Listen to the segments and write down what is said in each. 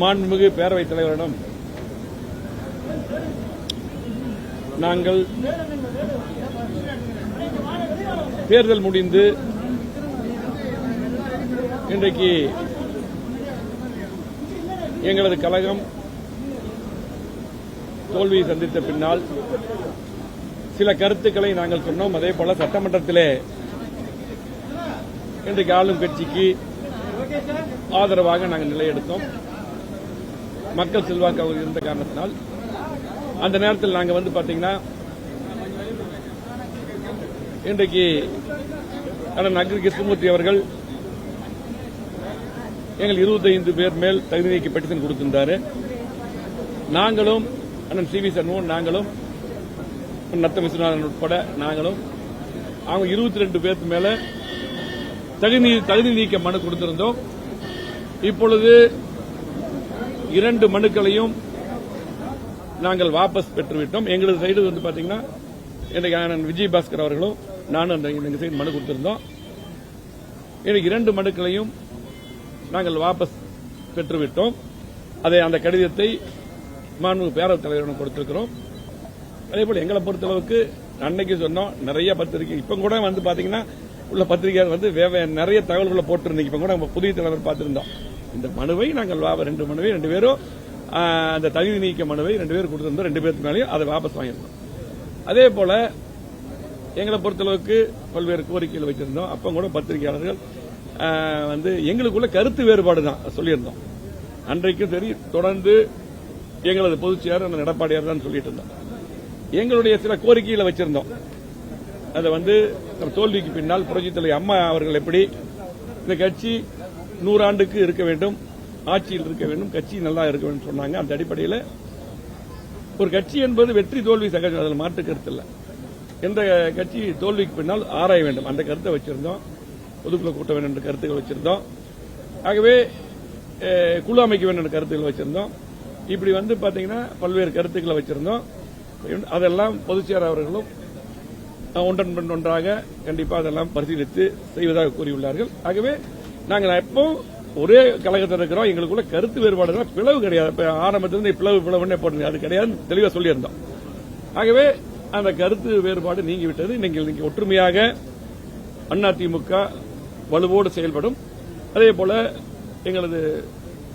மாண்புமிகு பேரவைத் தலைவரிடம் நாங்கள் தேர்தல் முடிந்து இன்றைக்கு எங்களது கழகம் தோல்வியை சந்தித்த பின்னால் சில கருத்துக்களை நாங்கள் சொன்னோம். அதேபோல சட்டமன்றத்திலே இன்றைக்கு ஆளும் கட்சிக்கு ஆதரவாக நாங்கள் நிலையெடுத்தோம். மக்கள் செல்வாக்கு இருந்த காரணத்தினால் அந்த நேரத்தில் நாங்கள் பாத்தீங்கன்னா இன்றைக்கு அண்ணன் அக்ரி கிருஷ்ணமூர்த்தி அவர்கள் எங்கள் 25 பேர் மேல் தகுதி நீக்கி பெட்டிஷன் கொடுத்திருந்தாரு. நாங்களும் அண்ணன் சி வி சண்முகம், நாங்களும் நத்தம் விஸ்வநாதன் உட்பட நாங்களும் அவங்க 22 பேருக்கு மேல தகுதி நீக்க மனு கொடுத்திருந்தோம். இப்பொழுது 2 மனுக்களையும் நாங்கள் வாபஸ் பெற்றுவிட்டோம். எங்களது சைடு பாத்தீங்கன்னா இன்றைக்கு அண்ணன் விஜயபாஸ்கர் அவர்களும் நானும் எங்க சைடு மனு கொடுத்திருந்தோம். எனக்கு 2 மனுக்களையும் நாங்கள் வாபஸ் பெற்றுவிட்டோம். அந்த கடிதத்தை மாண்புமிகு பேரவைத் தலைவரிடம் கொடுத்திருக்கிறோம். அதேபோல எங்களை பொறுத்தளவுக்கு அன்னைக்கு சொன்னோம், நிறைய பத்திரிகை இப்ப கூட பாத்தீங்கன்னா உள்ள பத்திரிகை நிறைய தகவல்களை போட்டிருந்தீங்க. இப்ப கூட புதிய தலைவர் பார்த்திருந்தோம். இந்த மனுவை நாங்கள் 2 மனுவை 2 பேரும் அந்த தகுதி நீக்க மனுவை 2 பேர் கொடுத்திருந்தோம். 2 பேருக்கு மேலேயும் அதை வாபஸ் வாங்கியிருந்தோம். அதே போல எங்களை பொறுத்தளவுக்கு பல்வேறு கோரிக்கைகள் வச்சிருந்தோம். அப்ப கூட பத்திரிகையாளர்கள் எங்களுக்குள்ள கருத்து வேறுபாடு தான் சொல்லியிருந்தோம். அன்றைக்கும் சரி, தொடர்ந்து எங்களது பொதுச் செயலர் எடப்பாடியார் தான் சொல்லிட்டு இருந்தோம். எங்களுடைய சில கோரிக்கைகளை வச்சிருந்தோம். அதை தோல்விக்கு பின்னால் புரட்சித் தலைவர் அம்மா அவர்கள் எப்படி இந்த கட்சி 100 ஆண்டுக்கு இருக்க வேண்டும், ஆட்சியில் இருக்க வேண்டும், கட்சி நல்லா இருக்க வேண்டும் சொன்னாங்க. அந்த அடிப்படையில் ஒரு கட்சி என்பது வெற்றி தோல்வி சகஜம், அதில் மாற்று கருத்து இல்லை. எந்த கட்சி தோல்விக்கு பின்னால் ஆராய வேண்டும், அந்த கருத்தை வச்சிருந்தோம். பொதுக்குழு கூட்ட வேண்டும் என்ற கருத்துக்கள் வச்சிருந்தோம். ஆகவே குழு அமைக்க வேண்டும் என்ற கருத்துக்கள் வச்சிருந்தோம். இப்படி பாத்தீங்கன்னா பல்வேறு கருத்துக்களை வச்சிருந்தோம். அதெல்லாம் பொதுச் செயலர் அவர்களும் ஒன்றன் பின் ஒன்றாக கண்டிப்பாக அதெல்லாம் பரிசீலித்து செய்வதாக கூறியுள்ளார்கள். ஆகவே நாங்கள் எப்போ ஒரே கழகத்தில் இருக்கிறோம். எங்களுக்குள்ள கருத்து வேறுபாடு பிளவு கிடையாது. ஆரம்பத்திலிருந்து பிளவுன்னே போட்டு அது கிடையாது, தெளிவாக சொல்லியிருந்தோம். ஆகவே அந்த கருத்து வேறுபாடு நீங்கிவிட்டது. இன்னைக்கு ஒற்றுமையாக அதிமுக வலுவோடு செயல்படும். அதேபோல எங்களது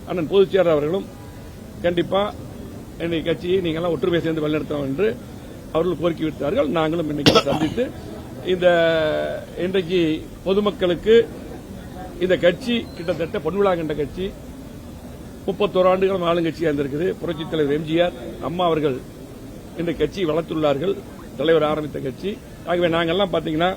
அண்ணன் பொதுச் செயலர் அவர்களும் கண்டிப்பா இன்னைக்கு கட்சியை நீங்கள்லாம் ஒற்றுமையை சேர்ந்து வழிநடத்தோம் என்று அவர்கள் கோரிக்கை விடுத்தார்கள். நாங்களும் இன்னைக்கு சந்தித்து இன்றைக்கு பொதுமக்களுக்கு இந்த கட்சி கிட்டத்தட்ட பொன்விழா கண்ட கட்சி 31 ஆண்டுகளும் ஆளுங்கட்சியாக இருந்திருக்குது. புரட்சித் தலைவர் எம்ஜிஆர் அம்மா அவர்கள் இந்த கட்சியை வளர்த்துள்ளார்கள், தலைவர் ஆரம்பித்த கட்சி. ஆகவே நாங்கெல்லாம் பாத்தீங்கன்னா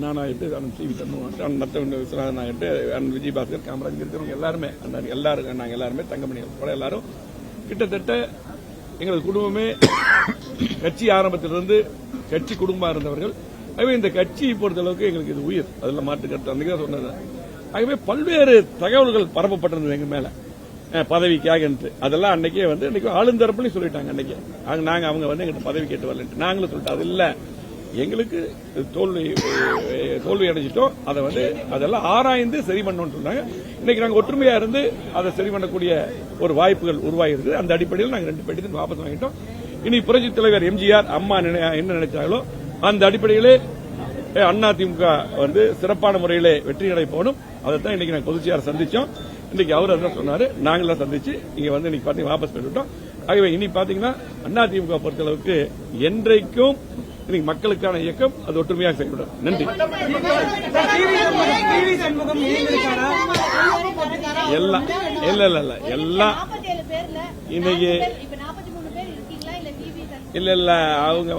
நானாயிட்டு அண்ணன் சி வி சண்முகம், நத்தம் விஸ்வநாதன் ஆகிட்டு அண்ணன் விஜயபாஸ்கர், காமராஜ் இருக்கிறவங்க எல்லாருமே நாங்கள் எல்லாருமே தங்கமணி உட்பட எல்லாரும் கிட்டத்தட்ட எங்களது குடும்பமே கட்சி ஆரம்பத்திலிருந்து கட்சி குடும்பமாக இருந்தவர்கள். ஆகவே இந்த கட்சியை பொறுத்தளவுக்கு எங்களுக்கு இது உயிர், அதில் மாற்று கருத்து அன்றைக்கு தான் சொன்னது. ஆகவே பல்வேறு தகவல்கள் பரப்பப்பட்டிருந்தது எங்க மேல பதவிக்காக என்று. அதெல்லாம் அன்னைக்கே இன்னைக்கு ஆளுந்தரப்புலையும் சொல்லிட்டாங்க. அன்னைக்கு நாங்க அவங்க எங்கிட்ட பதவி கேட்டு வரல, நாங்களும் சொல்லிட்டோம். அது இல்ல, எங்களுக்கு தோல்வி அடைஞ்சிட்டோம், அதை அதெல்லாம் ஆராய்ந்து சரி பண்ணணும்னு சொன்னாங்க. இன்னைக்கு நாங்கள் ஒற்றுமையா இருந்து அதை சரி பண்ணக்கூடிய ஒரு வாய்ப்புகள் உருவாகிருக்கு. அந்த அடிப்படையில் நாங்கள் 2 பெட்டிஷன் வாபஸ் வாங்கிட்டோம். இனி புரட்சித் தலைவர் எம்ஜிஆர் அம்மா என்ன நினைச்சாங்களோ அந்த அடிப்படையிலே அதிமுக சிறப்பான முறையிலே வெற்றி நடை போகணும். அதைத்தான் இன்னைக்கு நாங்கள் பொதுச் செயலர் சந்திச்சோம். இன்னைக்கு அவர் அதான் சொன்னாரு, நாங்களாம் சந்திச்சு இங்க இன்னைக்கு பாத்தீங்கன்னா வாபஸ் பெற்றுட்டோம். ஆகவே இனி பாத்தீங்கன்னா அதிமுக பொறுத்தளவுக்கு என்றைக்கும் இன்னைக்கு மக்களுக்கான இயக்கம் அது ஒற்றுமையாக செயல்படும். நன்றி. எல்லாம் எல்லாம் இன்னைக்கு இல்ல அவங்க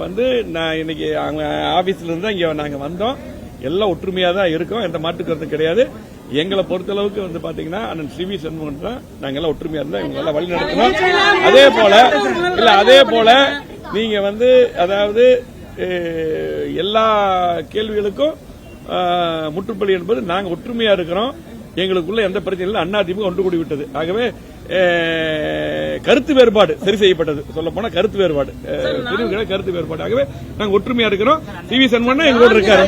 நான் இன்னைக்கு அவங்க ஆபீஸ்ல இருந்து இங்க நாங்க வந்தோம். எல்லாம் ஒற்றுமையா தான் இருக்கோம், எந்த மாற்று கருத்து கிடையாது. எங்களை பொறுத்தளவுக்கு பாத்தீங்கன்னா அண்ணன் சி வி சண்முகம் தான் நாங்க எல்லாம் ஒற்றுமையா இருந்தா இவங்க எல்லாம் வழி நடத்தணும். அதே போல நீங்க அதாவது எல்லா கேள்விகளுக்கும் முற்றுப்புள்ளி என்பது நாங்க ஒற்றுமையா இருக்கிறோம். எங்களுக்குள்ள எந்த பிரச்சனையும் அதிமுக ஒன்று கூடி விட்டது. ஆகவே கருத்து வேறுபாடு சரி செய்யப்பட்டது. சொல்ல போனா கருத்து வேறுபாடு கருத்து வேறுபாடு. ஆகவே நாங்க ஒற்றுமையா இருக்கிறோம். சி வி சண்முகம் எங்களோட இருக்காரு.